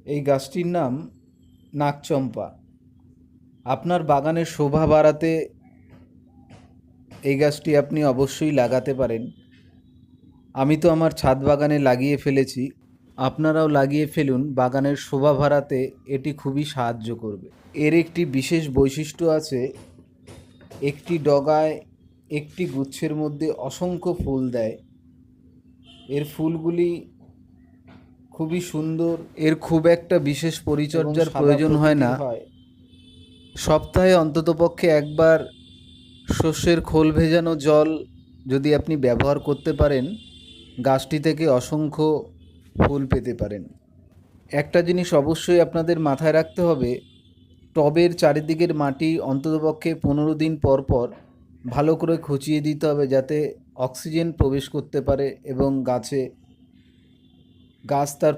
এই গাছটির নাম নাগচম্পা। আপনার বাগানের শোভা বাড়াতে এই গাছটি আপনি অবশ্যই লাগাতে পারেন। আমি তো আমার ছাদ বাগানে লাগিয়ে ফেলেছি, আপনারাও লাগিয়ে ফেলুন। বাগানের শোভা বাড়াতে এটি খুবই সাহায্য করবে। এর একটি বিশেষ বৈশিষ্ট্য আছে, একটি ডগায় একটি গুচ্ছের মধ্যে অসংখ্য ফুল দেয়। এর ফুলগুলি খুবই সুন্দর, এর খুব একটা বিশেষ পরিচর্যার প্রয়োজন হয় না। সপ্তাহে অন্ততপক্ষে একবার সর্ষের খোল ভেজানো জল যদি আপনি ব্যবহার করতে পারেন, গাছটি থেকে অসংখ্য ফুল পেতে পারেন। একটা জিনিস অবশ্যই আপনাদের মাথায় রাখতে হবে, টবের চারিদিকের মাটি অন্ততপক্ষে 15 দিন পর পর ভালো করে খুঁচিয়ে দিতে হবে, যাতে অক্সিজেন প্রবেশ করতে পারে এবং গাছ তার